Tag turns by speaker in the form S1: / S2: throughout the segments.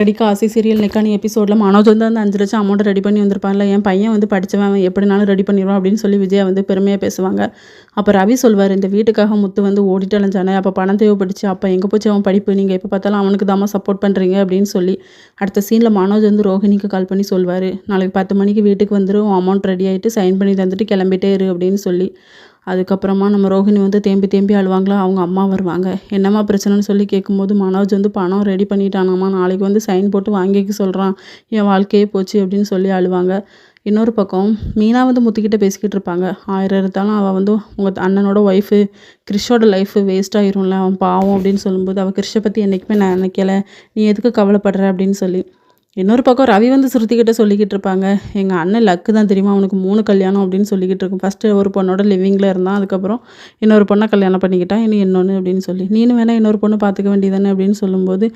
S1: ரெடிக்கா ஆசை சீரியல் நெக்கானி எபிசோடில் மனோஜ் வந்து அந்த 5 லட்சம் அமௌண்ட்டை ரெடி பண்ணி வந்திருப்பான்ல, என் பையன் வந்து படித்தவன், அவன் எப்படினாலும் ரெடி பண்ணிடுவான் அப்படின்னு சொல்லி விஜயா வந்து பெருமையாக பேசுவாங்க. அப்போ ரவி சொல்வார், இந்த வீட்டுக்காக முத்து வந்து ஓடிட்டு அலைஞ்சானே, அப்போ பணம் தேவைப்பட்டுச்சு, அப்போ எங்கே போச்சு அவன் படிப்பு, நீங்கள் எப்போ பார்த்தாலும் அவனுக்கு தாம்மா சப்போர்ட் பண்ணுறீங்க அப்படின்னு சொல்லி. அடுத்த சீனில் மனோஜ் வந்து ரோஹிணிக்கு கால் பண்ணி சொல்வார், நாளைக்கு 10 மணிக்கு வீட்டுக்கு வந்துடும், அமௌண்ட் ரெடி ஆகிட்டு சைன் பண்ணி தந்துட்டு கிளம்பிட்டே இரு அப்படின்னு சொல்லி. அதுக்கப்புறமா நம்ம ரோஹிணி வந்து தேம்பி தேம்பி அழுவாங்களா, அவங்க அம்மா வருவாங்க. என்னம்மா பிரச்சனைன்னு சொல்லி கேட்கும்போது மனோஜ் வந்து பணம் ரெடி பண்ணிட்டானாம்மா, நாளைக்கு வந்து சைன் போட்டு வாங்கிக்க சொல்கிறான், என் வாழ்க்கையே போச்சு அப்படின்னு சொல்லி அழுவாங்க. இன்னொரு பக்கம் மீனா வந்து முத்துக்கிட்ட பேசிக்கிட்டு இருப்பாங்க. 1000 இருந்தாலும் அவள் வந்து உங்கள் அண்ணனோட ஒய்ஃபு, கிறிஷோட லைஃபு வேஸ்ட் ஆயிரும்ல, அவன் பாவம் அப்படின்னு சொல்லும்போது, அவள் கிறிஷை பற்றி என்றைக்குமே நான் நினைக்கல, நீ எதுக்கு கவலைப்படுற அப்படின்னு சொல்லி. இன்னொரு பக்கம் ரவி வந்து ஸ்ருதிக்கிட்ட சொல்லிக்கிட்டு இருப்பாங்க, எங்கள் அண்ணன் லக்கு தான் தெரியுமா, அவனுக்கு 3 கல்யாணம் அப்படின்னு சொல்லிக்கிட்டு இருக்கும். ஃபஸ்ட்டு ஒரு பொண்ணோட லிவிங்கில் இருந்தான், அதுக்கப்புறம் இன்னொரு பொண்ணை கல்யாணம் பண்ணிக்கிட்டான், இனி இன்னொன்று அப்படின்னு சொல்லி. நீனு வேணா இன்னொரு பொண்ணு பார்த்துக்க வேண்டியதானே அப்படின்னு சொல்லும்போது,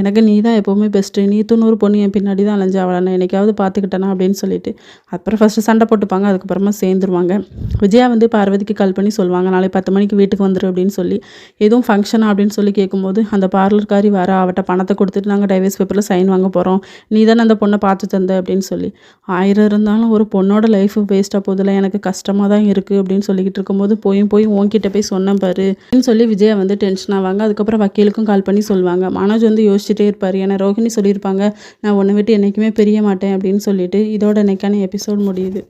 S1: எனக்கு நீ தான் எப்போவுமே பெஸ்ட்டு, நீ 90 பொண்ணு என் பின்னாடி தான் அலைஞ்சு அவளை நான் என்னைக்காவது பார்த்துக்கிட்டேனா அப்படின்னு சொல்லிட்டு. அப்புறம் ஃபஸ்ட்டு சண்டை போட்டுப்பாங்க, அதுக்கப்புறமா சேர்ந்துருவாங்க. விஜயா வந்து பார்வதிக்கு கால் பண்ணி சொல்லுவாங்க, நாளைக்கு 10 மணிக்கு வீட்டுக்கு வந்துரு அப்படின்னு சொல்லி. எதுவும் ஃபங்க்ஷனா அப்படின்னு சொல்லி கேட்கும்போது, அந்த பார்லர்காரி வர அவட்ட பணத்தை கொடுத்துட்டு நாங்கள் டைவர்ஸ் பேப்பரில் சைன் வாங்க போகிறோம், நீ தானே அந்த பொண்ணை பார்த்து தந்த அப்படின்னு சொல்லி. 1000 இருந்தாலும் ஒரு பொண்ணோட லைஃபு வேஸ்ட்டாக போதில், எனக்கு கஷ்டமாக தான் இருக்குது அப்படின்னு சொல்லிக்கிட்டு இருக்கும்போது, போய் உன்கிட்ட போய் சொன்னேன் பாரு அப்படின்னு சொல்லி விஜயா வந்து டென்ஷன் ஆவாங்க. அதுக்கப்புறம் வக்கீலுக்கும் கால் பண்ணி சொல்லுவாங்க. மனோஜ் வந்து யோசிச்சுட்டே இருப்பார், ஏன்னா ரோஹிணி சொல்லியிருப்பாங்க, நான் உன்னை விட்டு என்றைக்குமே பிரிய மாட்டேன் அப்படின்னு சொல்லிட்டு. இதோட இன்னைக்கான எபிசோட் முடியுது.